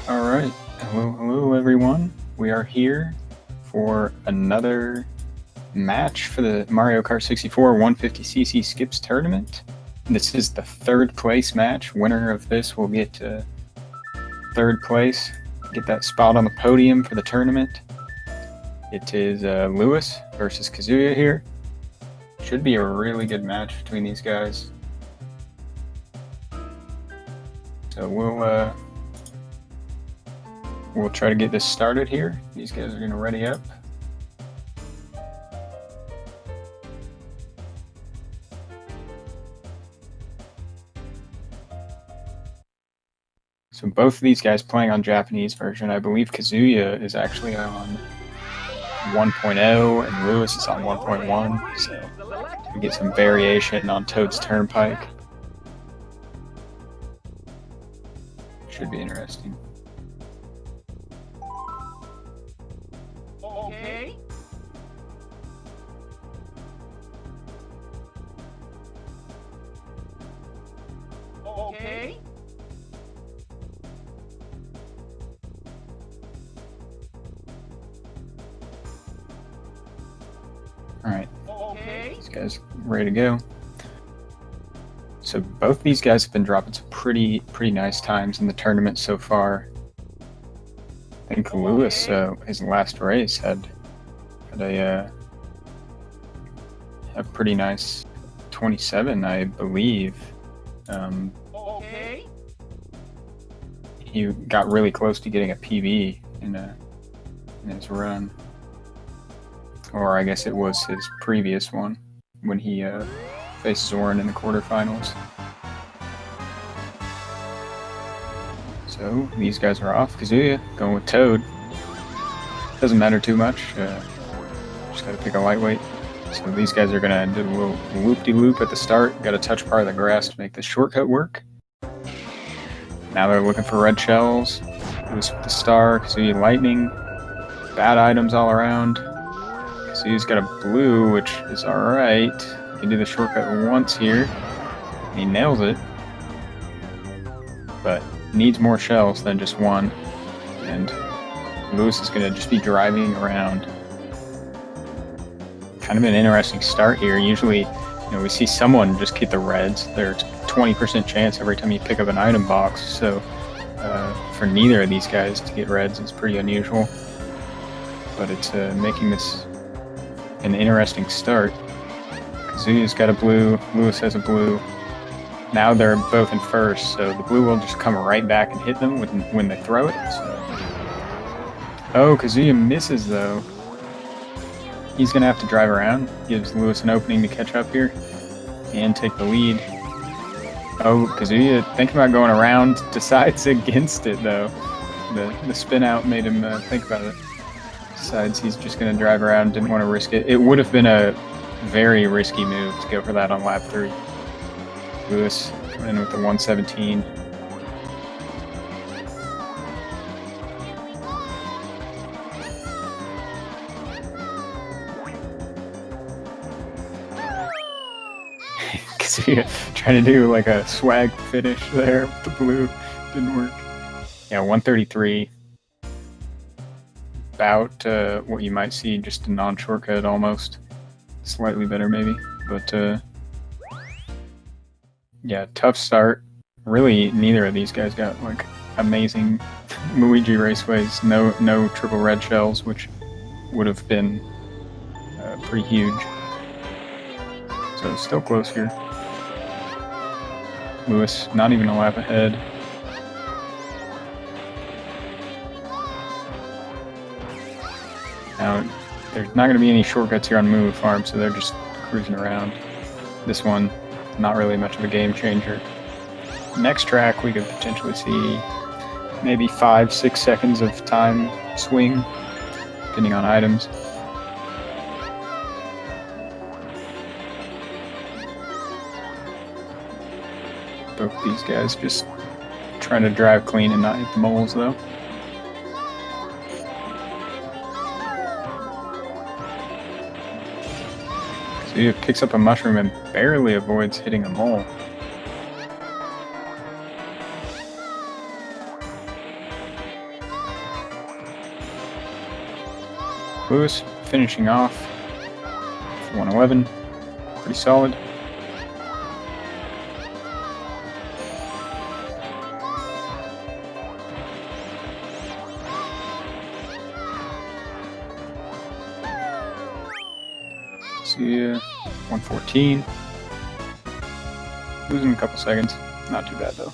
Alright, hello everyone. We are here for another match for the Mario Kart 64 150cc Skips Tournament. This is the third place match. Winner of this will get third place, get that spot on the podium for the tournament. It is Lewis versus Kazuya here. Should be a really good match between these guys. So we'll try to get this started here. These guys are going to ready up. So both of these guys playing on Japanese version. I believe Kazuya is actually on 1.0 and Lewis is on 1.1. So we get some variation on Toad's Turnpike. Should be interesting. Okay. Okay. Alright, Okay. these guys ready to go. So both these guys have been dropping some pretty nice times in the tournament so far. I think Lewis, his last race, had a pretty nice 27, I believe. Okay. He got really close to getting a PB in his run. Or I guess it was his previous one when he faced Zoran in the quarterfinals. So these guys are off. Kazuya going with Toad. Doesn't matter too much. Just gotta pick a lightweight. So these guys are gonna do a little loop-de-loop at the start. Gotta touch part of the grass to make the shortcut work. Now they're looking for red shells. Lewis with the star. Kazuya lightning. Bad items all around. Kazuya's got a blue, which is alright. He can do the shortcut once here. He nails it. But needs more shells than just one. And Lewis is going to just be driving around. Kind of an interesting start here. Usually, we see someone just get the reds. There's a 20% chance every time you pick up an item box. So for neither of these guys to get reds is pretty unusual. But it's making this an interesting start. Kazuya's got a blue, Lewis has a blue. Now they're both in first, so the blue will just come right back and hit them when they throw it. So. Oh, Kazuya misses though. He's gonna have to drive around. Gives Lewis an opening to catch up here and take the lead. Oh, Kazuya thinking about going around, decides against it though. The spin out made him think about it. Decides he's just going to drive around, didn't want to risk it. It would have been a very risky move to go for that on lap 3. Lewis coming in with the 117. Kazuya trying to do like a swag finish there with the blue. Didn't work. Yeah, 133. About what you might see just a non-shortcut almost. Slightly better maybe, but yeah, tough start. Really, neither of these guys got like amazing Luigi raceways. No triple red shells, which would have been pretty huge. So still close here. Lewis not even a lap ahead. Now, there's not going to be any shortcuts here on Moo Farm, so they're just cruising around. This one, not really much of a game changer. Next track, we could potentially see maybe 5-6 seconds of time swing, depending on items. Both these guys just trying to drive clean and not hit the moles, though. So he picks up a mushroom and barely avoids hitting a mole. Lewis finishing off for 111. Pretty solid. See ya. 114. Losing a couple seconds. Not too bad though.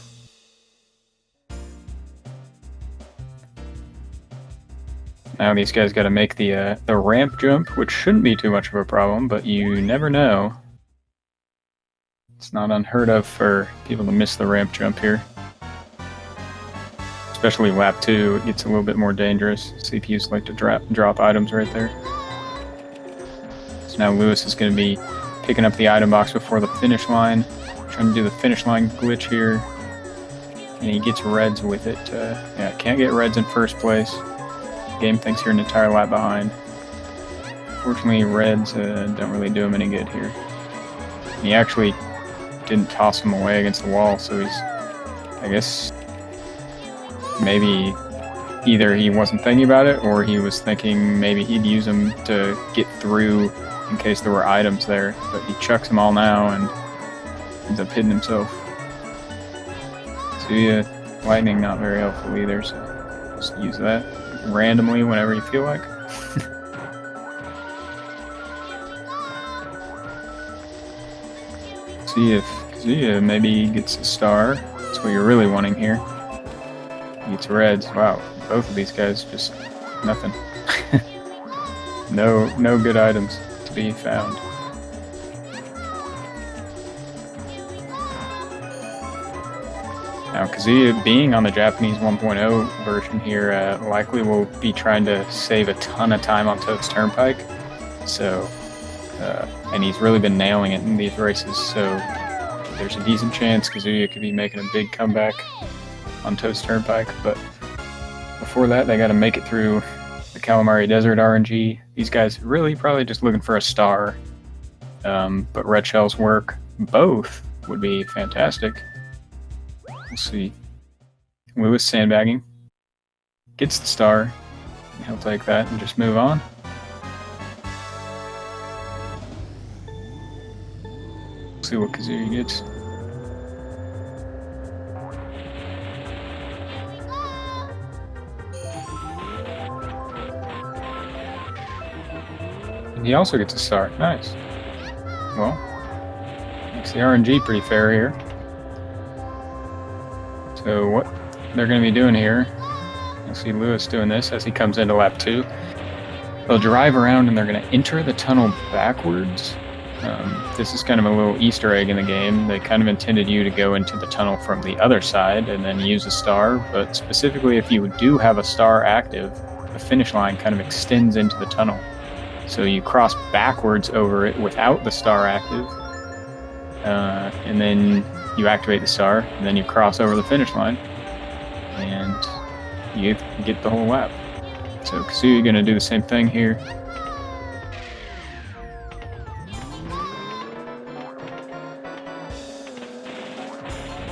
Now these guys got to make the ramp jump, which shouldn't be too much of a problem, but you never know. It's not unheard of for people to miss the ramp jump here. Especially lap 2, it gets a little bit more dangerous. CPUs like to drop items right there. So now Lewis is going to be picking up the item box before the finish line, trying to do the finish line glitch here. And he gets reds with it. Yeah, can't get reds in first place. Game thinks you're an entire lap behind. Fortunately, reds don't really do him any good here. He actually didn't toss him away against the wall, so he's, I guess, maybe either he wasn't thinking about it, or he was thinking maybe he'd use them to get through in case there were items there. But he chucks them all now and ends up hitting himself. So yeah, lightning not very helpful either, so just use that randomly whenever you feel like. See if Kazuya maybe gets a star. That's what you're really wanting here. He gets reds. Wow, both of these guys just nothing. No good items to be found. Now, Kazuya, being on the Japanese 1.0 version here, likely will be trying to save a ton of time on Toad's Turnpike. So, and he's really been nailing it in these races, so there's a decent chance Kazuya could be making a big comeback on Toad's Turnpike. But before that, they got to make it through the Calamari Desert RNG. These guys really probably just looking for a star, but red shells work. Both would be fantastic. We'll see. Lewis sandbagging. Gets the star. He'll take that and just move on. See what Kazuya gets. And he also gets a star. Nice. Well, makes the RNG pretty fair here. So what they're going to be doing here, you'll see Lewis doing this as he comes into lap 2. They'll drive around and they're going to enter the tunnel backwards. This is kind of a little Easter egg in the game. They kind of intended you to go into the tunnel from the other side and then use a star, but specifically if you do have a star active, the finish line kind of extends into the tunnel. So you cross backwards over it without the star active, and then you activate the star, and then you cross over the finish line, and you get the whole lap. So Kazuya going to do the same thing here.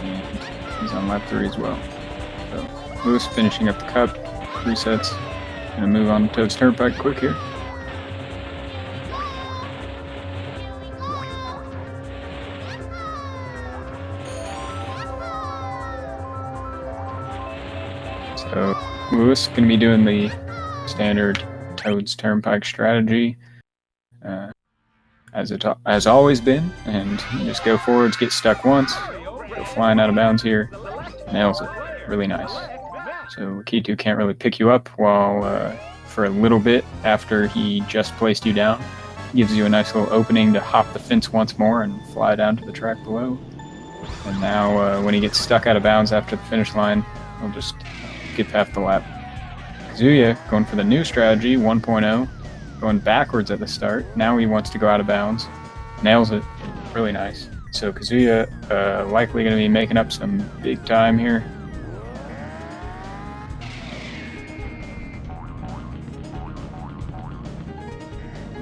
And he's on lap 3 as well. So Lewis finishing up the cup, resets. Going to move on to Toad's Turnpike quick here. So Lewis is going to be doing the standard Toad's Turnpike strategy, as it has always been, and just go forwards, get stuck once, go flying out of bounds here, nails it, really nice. So Kitu can't really pick you up while for a little bit after he just placed you down. Gives you a nice little opening to hop the fence once more and fly down to the track below. And now when he gets stuck out of bounds after the finish line, he'll just get past the lap. Kazuya going for the new strategy, 1.0, going backwards at the start. Now he wants to go out of bounds. Nails it. Really nice. So Kazuya likely going to be making up some big time here.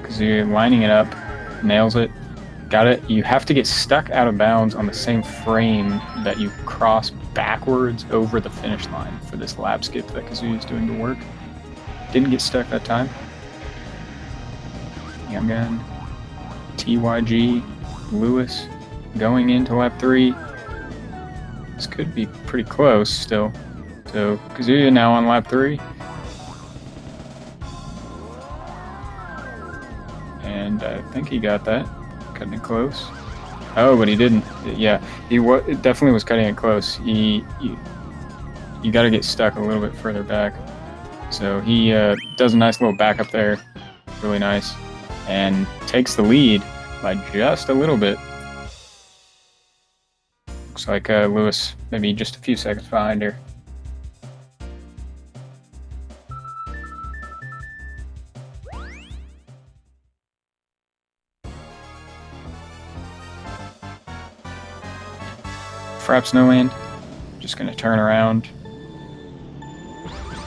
Kazuya lining it up. Nails it. Got it. You have to get stuck out of bounds on the same frame that you cross backwards over the finish line for this lap skip that Kazuya is doing to work. Didn't get stuck that time. Young Gun, TYG, Lewis going into lap 3. This could be pretty close still. So Kazuya now on lap 3. And I think he got that. Cutting it close. Oh, but he didn't. Yeah, he definitely was cutting it close. You got to get stuck a little bit further back. So he does a nice little backup there. Really nice. And takes the lead by just a little bit. Looks like Lewis maybe just a few seconds behind her. Fraps no land. Just gonna turn around.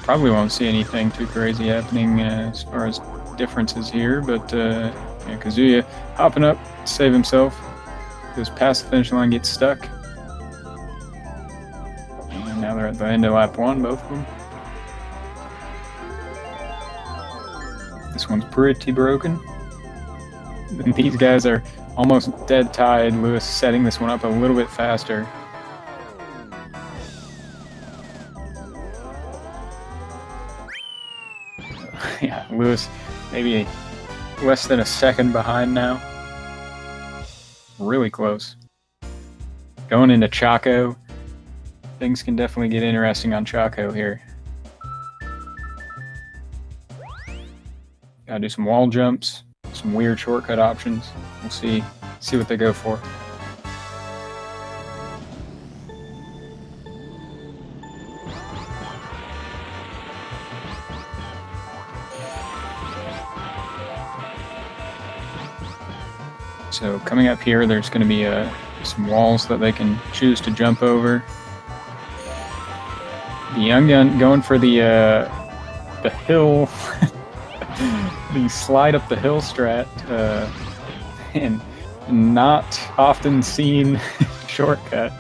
Probably won't see anything too crazy happening as far as differences here, but yeah, Kazuya hopping up to save himself. Goes past the finish line, gets stuck. And now they're at the end of lap 1, both of them. This one's pretty broken. And these guys are almost dead tied. Lewis setting this one up a little bit faster. Yeah, Lewis maybe less than a second behind now. Really close. Going into Chaco. Things can definitely get interesting on Chaco here. Gotta do some wall jumps, some weird shortcut options. We'll see what they go for. So coming up here, there's going to be some walls that they can choose to jump over. The Young Gun going for the hill, the slide up the hill strat, and not often seen shortcut.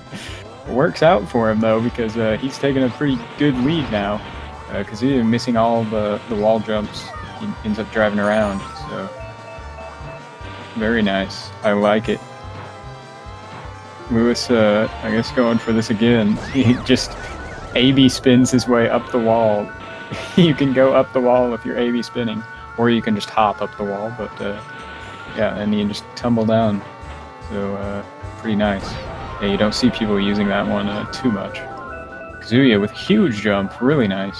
It works out for him though, because he's taking a pretty good lead now. Because he's missing all the wall jumps, he ends up driving around. So. Very nice. I like it. Lewis, I guess going for this again. He just A-B spins his way up the wall. You can go up the wall if you're A-B spinning, or you can just hop up the wall, but yeah, and you just tumble down. So, pretty nice. Yeah, you don't see people using that one too much. Kazuya with a huge jump, really nice.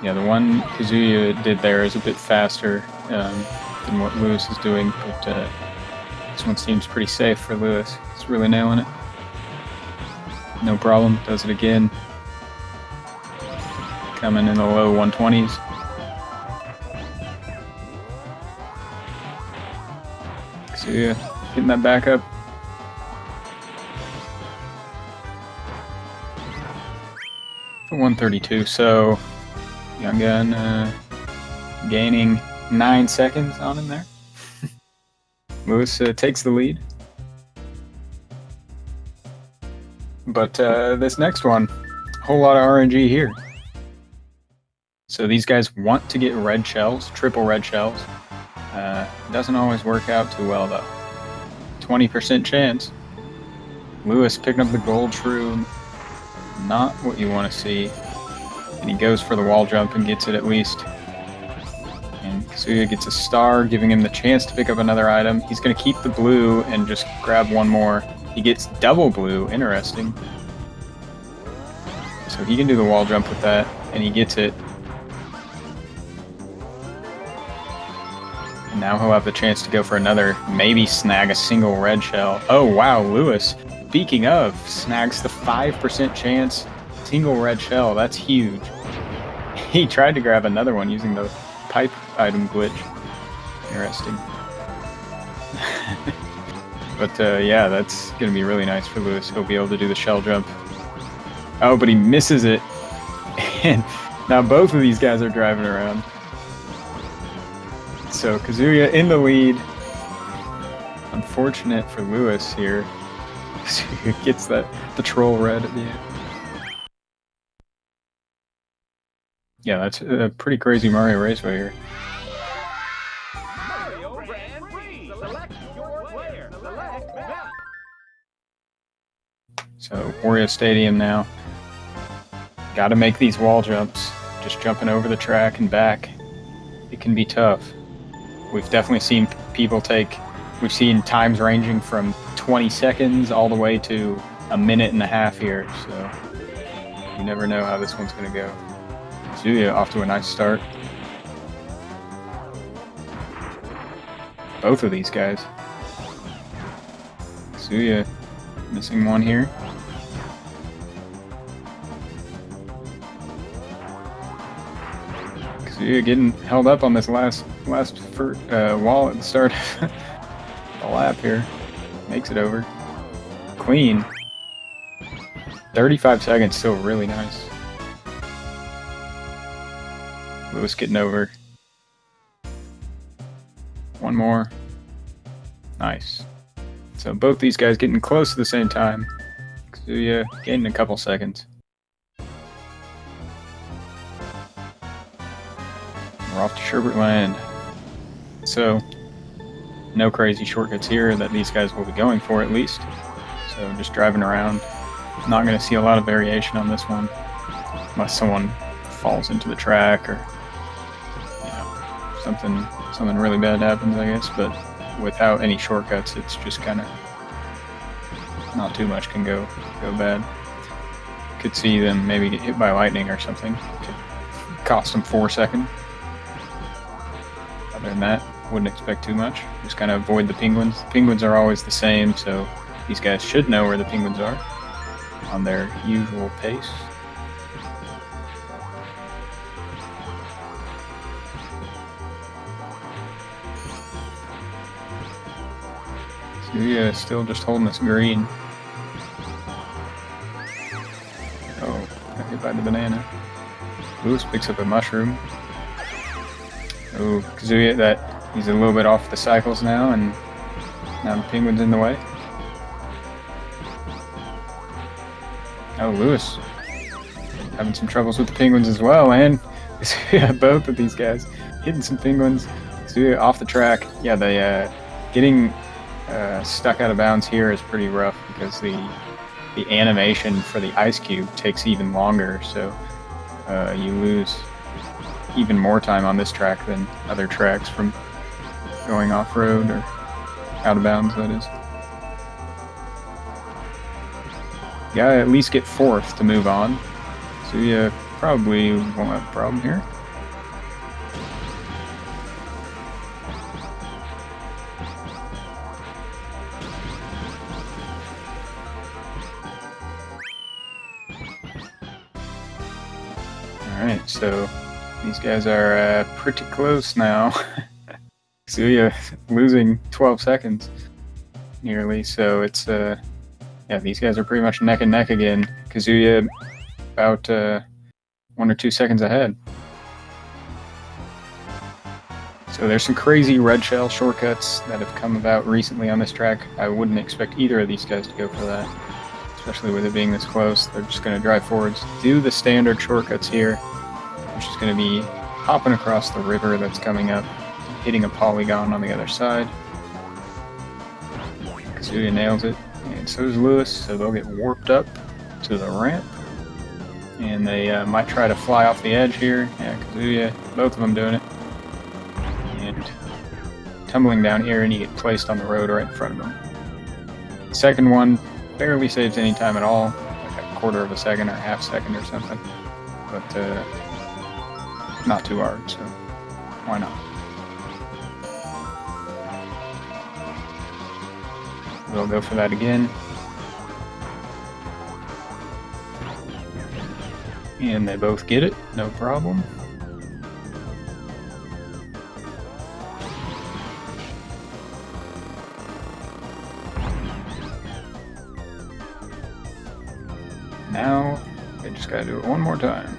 Yeah, the one Kazuya did there is a bit faster than what Lewis is doing, but this one seems pretty safe for Lewis. He's really nailing it. No problem, does it again. Coming in the low 120s. Kazuya getting that back up. For 132, so Young Gun gaining 9 seconds on him there. Lewis takes the lead. But this next one, a whole lot of RNG here. So these guys want to get red shells, triple red shells. Doesn't always work out too well though. 20% chance. Lewis picking up the gold shroom. Not what you want to see. And he goes for the wall jump and gets it at least. And Kazuya gets a star, giving him the chance to pick up another item. He's going to keep the blue and just grab one more. He gets double blue. Interesting. So he can do the wall jump with that, and he gets it. And now he'll have the chance to go for another, maybe snag a single red shell. Oh wow, Lewis, speaking of, snags the 5% chance single red shell. That's huge. He tried to grab another one using the pipe item glitch. Interesting. But yeah, that's going to be really nice for Lewis. He'll be able to do the shell jump. Oh, but he misses it. And now both of these guys are driving around. So Kazuya in the lead. Unfortunate for Lewis here. Kazuya gets the troll red at the end. Yeah, that's a pretty crazy Mario Raceway here. Mario Grand Prix. Select your player. Select map. So Wario Stadium now. Got to make these wall jumps. Just jumping over the track and back. It can be tough. We've definitely seen people take. We've seen times ranging from 20 seconds all the way to a minute and a half here. So you never know how this one's going to go. Zuya off to a nice start. Both of these guys. Zuya missing one here. Zuya getting held up on this last wall at the start of the lap here. Makes it over. Clean. 35 seconds, still really nice. Lewis getting over. One more. Nice. So both these guys getting close to the same time. Zuya gaining a couple seconds. We're off to Sherbert Land. So, no crazy shortcuts here that these guys will be going for at least. So just driving around. Not going to see a lot of variation on this one. Unless someone falls into the track or something really bad happens, I guess. But without any shortcuts, it's just kind of not too much can go bad. Could see them maybe get hit by lightning or something. Could cost them 4 seconds. Other than that, wouldn't expect too much. Just kind of avoid the penguins. The penguins are always the same, so these guys should know where the penguins are on their usual pace. Zuya still just holding this green. Oh, got hit by the banana. Lewis picks up a mushroom. Oh, Kazuya, he's a little bit off the cycles now, and now the penguin's in the way. Oh, Lewis having some troubles with the penguins as well, and yeah, both of these guys hitting some penguins. Kazuya off the track. Yeah, getting stuck out of bounds here is pretty rough because the animation for the ice cube takes even longer, so you lose even more time on this track than other tracks from going off-road or out of bounds, that is. You gotta at least get 4th to move on, so you probably won't have a problem here. Alright, so these guys are pretty close now. Zuya losing 12 seconds nearly, so it's yeah, these guys are pretty much neck and neck again. Kazuya about 1 or 2 seconds ahead. So there's some crazy red shell shortcuts that have come about recently on this track. I wouldn't expect either of these guys to go for that, especially with it being this close. They're just going to drive forwards, do the standard shortcuts here, which is going to be hopping across the river that's coming up, hitting a polygon on the other side. Kazuya nails it, and so does Lewis, so they'll get warped up to the ramp. And they might try to fly off the edge here. Yeah, Kazuya, both of them doing it. And tumbling down here, and you get placed on the road right in front of them. The second one barely saves any time at all, like a 1/4 of a second or half second or something. But not too hard, so why not? We'll go for that again. And they both get it, no problem. Now, they just gotta do it one more time.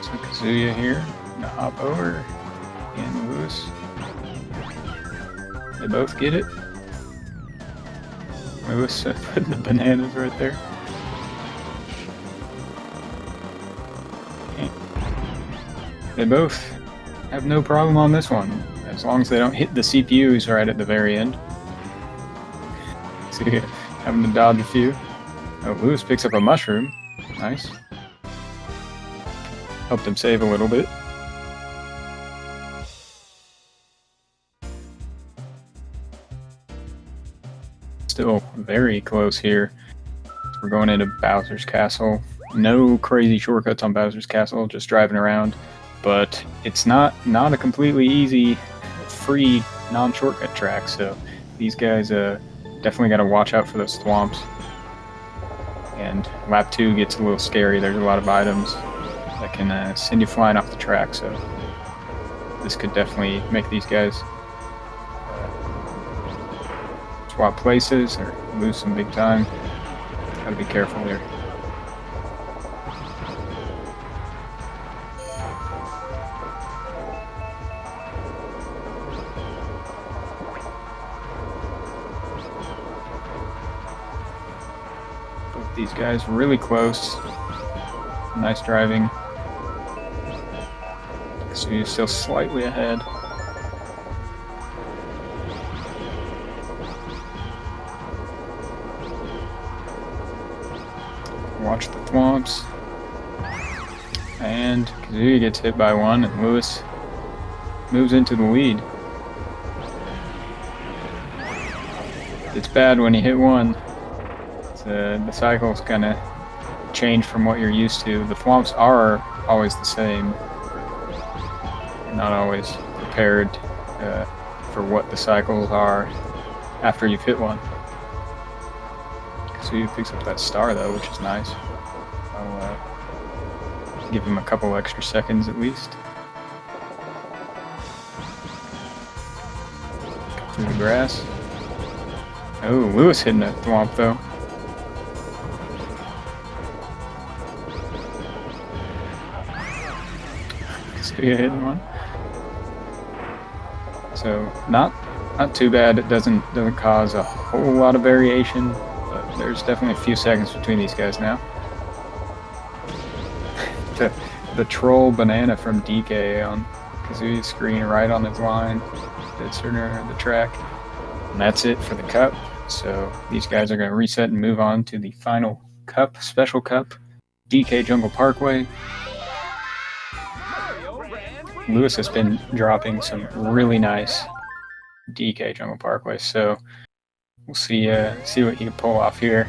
So Kazuya here, gonna hop over. And Lewis. They both get it. Lewis putting the bananas right there. Okay. They both have no problem on this one, as long as they don't hit the CPUs right at the very end. So yeah, having to dodge a few. Oh, Lewis picks up a mushroom. Nice. Helped him save a little bit. Still very close here. We're going into Bowser's Castle. No crazy shortcuts on Bowser's Castle, just driving around. But it's not a completely easy, free, non-shortcut track, so these guys definitely got to watch out for those thwomps. And lap 2 gets a little scary. There's a lot of items that can send you flying off the track, so this could definitely make these guys swap places or lose some big time. Gotta be careful there. Both these guys really close. Nice driving. So you're still slightly ahead. Watch the thwomps. And Kazuya gets hit by one, and Lewis moves into the lead. It's bad when you hit one. The cycles kind of change from what you're used to. The thwomps are always the same. You're not always prepared for what the cycles are after you've hit one. So he picks up that star though, which is nice. I'll give him a couple extra seconds at least. Cut through the grass. Oh, Lewis hitting a thwomp though. Kazuya hitting one. So not too bad. It doesn't cause a whole lot of variation. But there's definitely a few seconds between these guys now. the troll banana from DK on Kazuya's screen right on his line. Dead center of the track. And that's it for the cup. So these guys are going to reset and move on to the final cup, special cup, DK Jungle Parkway. Lewis has been dropping some really nice DK Jungle Parkway, so we'll see what he can pull off here.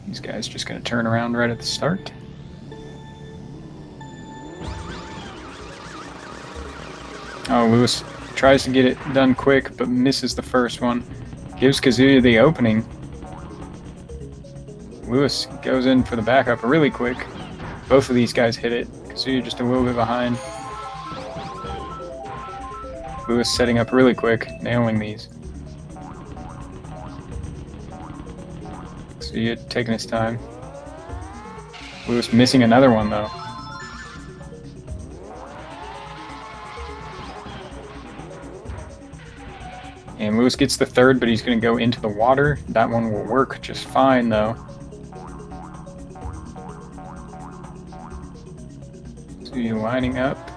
These guys just going to turn around right at the start. Oh, Lewis tries to get it done quick, but misses the first one. Gives Kazuya the opening. Lewis goes in for the backup really quick. Both of these guys hit it. Kazuya just a little bit behind. Lewis setting up really quick, nailing these. Kazuya taking his time. Lewis missing another one though. And Lewis gets the third, but he's going to go into the water. That one will work just fine though. So you're lining up.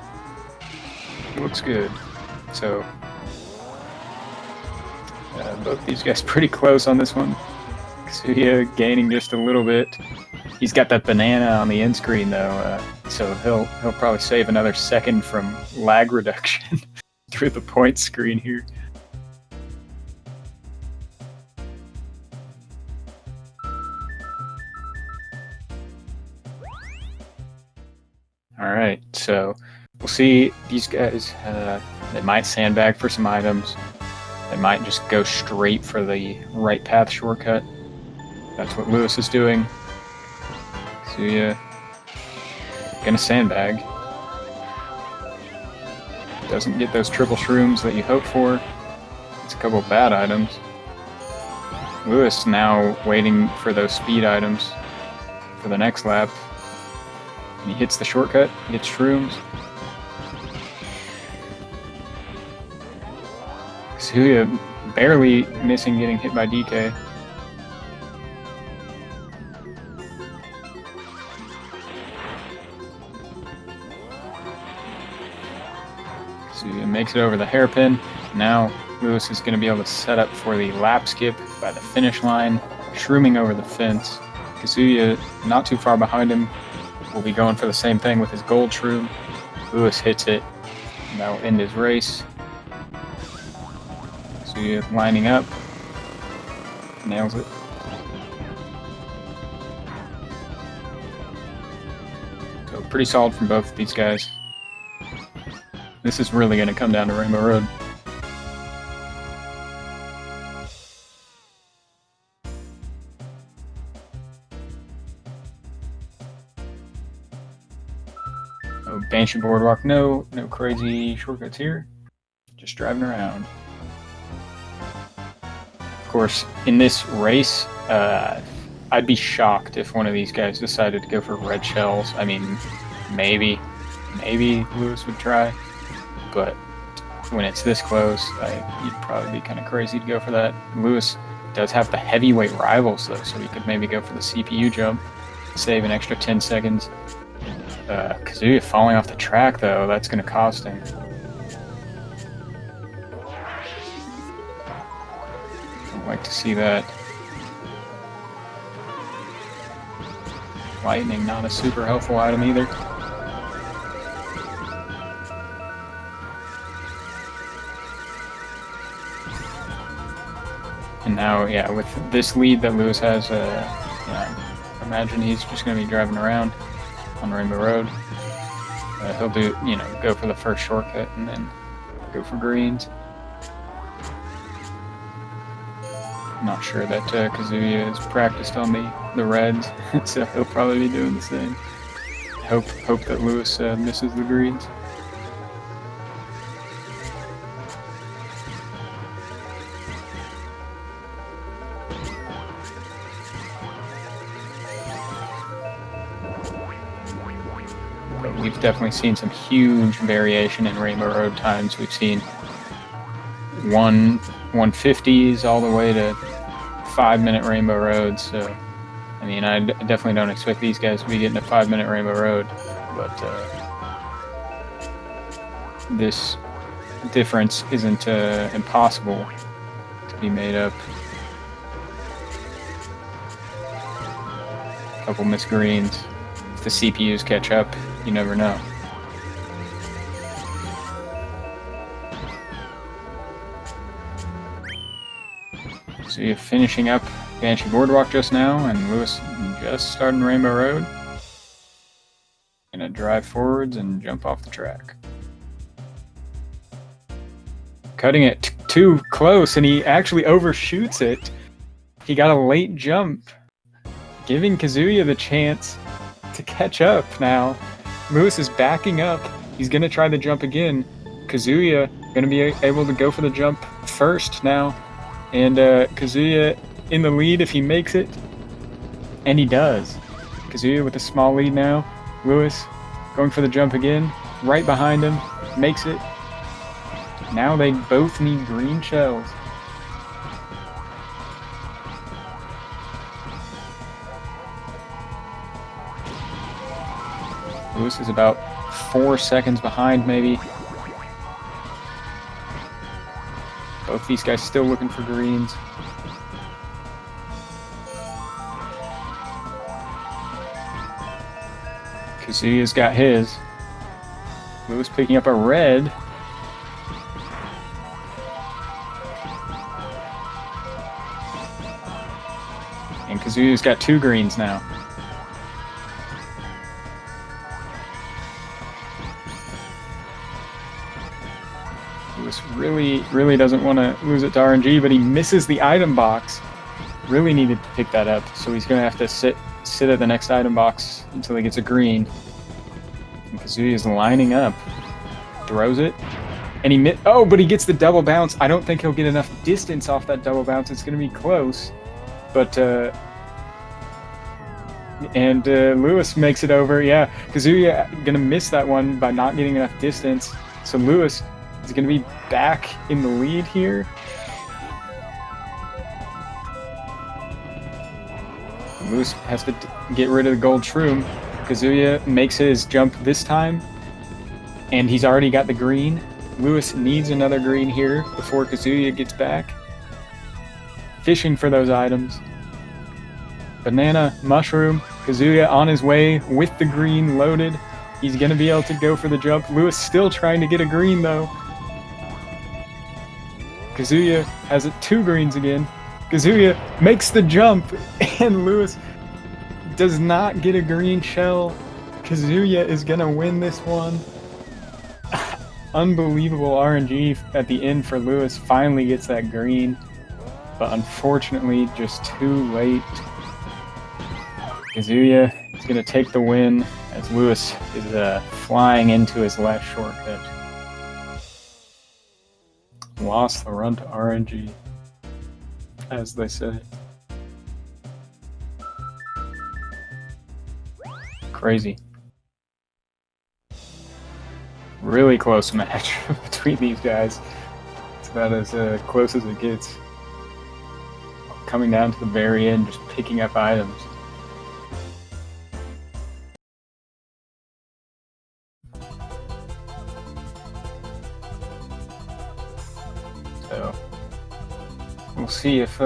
Looks good. So both these guys pretty close on this one. Kazuya gaining just a little bit. He's got that banana on the end screen though, so he'll probably save another second from lag reduction through the point screen here. All right, so we'll see these guys. They might sandbag for some items. They might just go straight for the right path shortcut. That's what Lewis is doing. Kazuya gonna sandbag. Doesn't get those triple shrooms that you hope for. It's a couple bad items. Lewis now waiting for those speed items for the next lap. And he hits the shortcut, hits shrooms. Kazuya barely missing getting hit by DK. Kazuya makes it over the hairpin. Now Lewis is going to be able to set up for the lap skip by the finish line, shrooming over the fence. Kazuya not too far behind him, will be going for the same thing with his gold shroom. Lewis hits it, and that will end his race. Kazuya lining up, nails it. So pretty solid from both of these guys. This is really going to come down to Rainbow Road. Oh, Banshee Boardwalk, no crazy shortcuts here. Just driving around. Of course, in this race, I'd be shocked if one of these guys decided to go for red shells. I mean, maybe Lewis would try, but when it's this close, you'd probably be kind of crazy to go for that. Lewis does have the heavyweight rivals, though, so he could maybe go for the CPU jump, save an extra 10 seconds. Kazuya falling off the track, though, that's going to cost him. I'd like to see that. Lightning, not a super helpful item either. And now, yeah, with this lead that Lewis has, I imagine he's just going to be driving around on Rainbow Road. He'll do, go for the first shortcut and then go for greens. I'm not sure that Kazuya has practiced on the reds, so he'll probably be doing the same. Hope that Lewis misses the greens. But we've definitely seen some huge variation in Rainbow Road times. We've seen 150s all the way to 5-minute Rainbow Roads. So, I mean, I definitely don't expect these guys to be getting a 5-minute Rainbow Road, but this difference isn't impossible to be made up. A couple missed greens. If the CPUs catch up, you never know. So you're finishing up Banshee Boardwalk just now, and Lewis just starting Rainbow Road. Gonna drive forwards and jump off the track. Cutting it too close, and he actually overshoots it. He got a late jump, giving Kazuya the chance to catch up now. Lewis is backing up. He's gonna try the jump again. Kazuya gonna be able to go for the jump first now. And Kazuya in the lead if he makes it. And he does. Kazuya with a small lead now. Lewis going for the jump again. Right behind him. Makes it. Now they both need green shells. Lewis is about 4 seconds behind, maybe. Both these guys still looking for greens. Kazuya's got his. Lewis picking up a red. And Kazuya's got 2 greens now. Lewis really doesn't want to lose it to RNG, but he misses the item box. Really needed to pick that up, so he's going to have to sit at the next item box until he gets a green. And Kazuya is lining up. Throws it. And but he gets the double bounce. I don't think he'll get enough distance off that double bounce. It's going to be close. But And Lewis makes it over. Yeah, Kazuya gonna miss that one by not getting enough distance. So Lewis is gonna be back in the lead here. Lewis has to get rid of the gold shroom. Kazuya makes his jump this time, and he's already got the green. Lewis needs another green here before Kazuya gets back. Fishing for those items. Banana, mushroom, Kazuya on his way with the green loaded. He's going to be able to go for the jump. Lewis still trying to get a green though. Kazuya has it 2 greens again. Kazuya makes the jump, and Lewis does not get a green shell. Kazuya is going to win this one. Unbelievable RNG at the end for Lewis. Finally gets that green, but unfortunately just too late. Kazuya is going to take the win as Lewis is flying into his last shortcut. Lost the run to RNG, as they say. Crazy. Really close match between these guys. It's about as close as it gets. Coming down to the very end, just picking up items. So we'll see if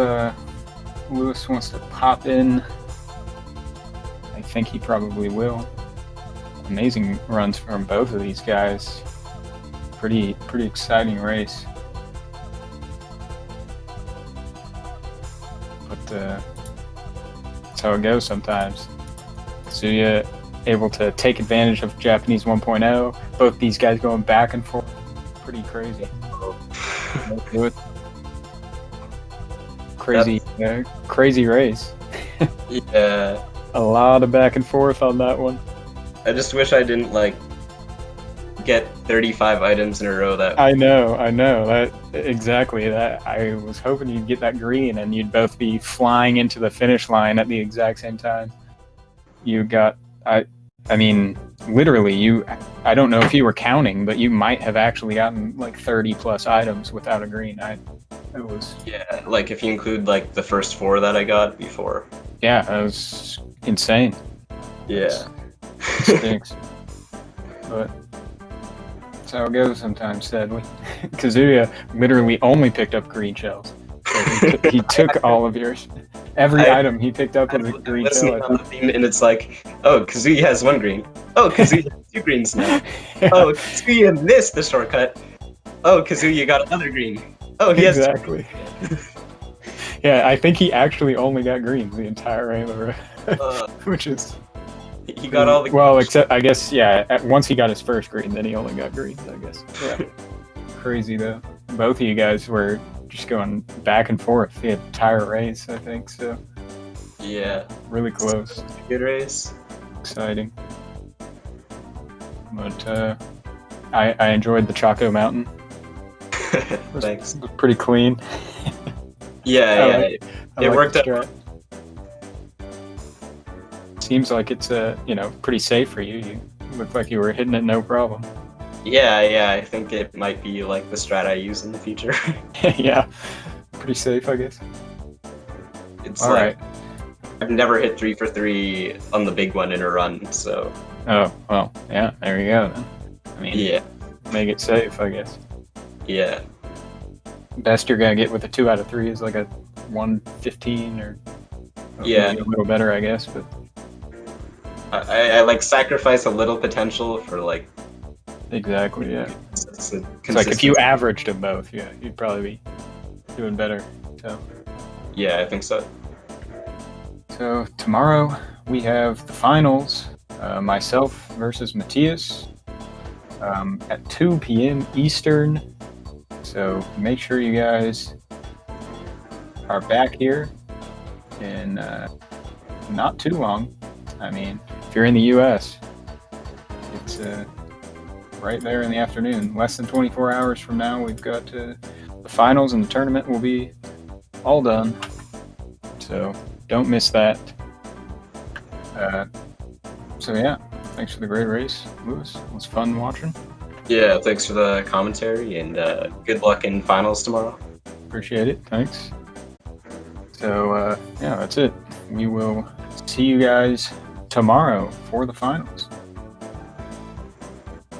Lewis wants to pop in. I think he probably will. Amazing runs from both of these guys. Pretty exciting race. But that's how it goes sometimes. Kazuya able to take advantage of Japanese 1.0. Both these guys going back and forth. Pretty crazy. Crazy race. Yeah. A lot of back and forth on that one. I just wish I didn't get 35 items in a row. I know. That exactly. That I was hoping you'd get that green and you'd both be flying into the finish line at the exact same time. You got I mean, literally I don't know if you were counting, but you might have actually gotten 30 plus items without a green. It was if you include the first 4 that I got before. Yeah, that was insane. Yeah. Stinks. But that's how it goes sometimes, sadly. Kazuya literally only picked up green shells. So he took all of yours. Every item he picked up was a green shell. On the theme, and it's oh, Kazuya has 1 green. Oh, Kazuya has 2 greens now. Yeah. Oh, Kazuya missed the shortcut. Oh, Kazuya got another green. Oh, he has exactly. Yeah, I think he actually only got greens the entire rainbow, which is. He got all the. Well, except I guess once he got his first green, then he only got greens. I guess. Yeah. Crazy though. Both of you guys were just going back and forth the entire race. I think so. Yeah. Really close. Good race. Exciting. But I enjoyed the Chaco Mountain. Thanks. It was pretty clean. Yeah, it worked out. Seems like it's pretty safe for you. You look like you were hitting it no problem. Yeah, I think it might be the strat I use in the future. Yeah, pretty safe, I guess. It's all right. I've never hit 3 for 3 on the big one in a run, so. Oh well, yeah. There you go then. I mean, yeah, make it safe, I guess. Yeah. Best you're gonna get with a 2 out of 3 is a 115 or yeah, a little better, I guess. But I sacrifice a little potential for exactly, yeah. It's if you averaged them both, yeah, you'd probably be doing better. So yeah, I think so. So tomorrow we have the finals. Myself versus Matthias at 2 p.m. Eastern. So make sure you guys are back here in not too long. I mean, if you're in the U.S., it's right there in the afternoon. Less than 24 hours from now, we've got the finals, and the tournament will be all done. So don't miss that. So yeah, thanks for the great race, Lewis. It was fun watching. Yeah, thanks for the commentary, and good luck in finals tomorrow. Appreciate it. Thanks. So yeah, that's it. We will see you guys tomorrow for the finals.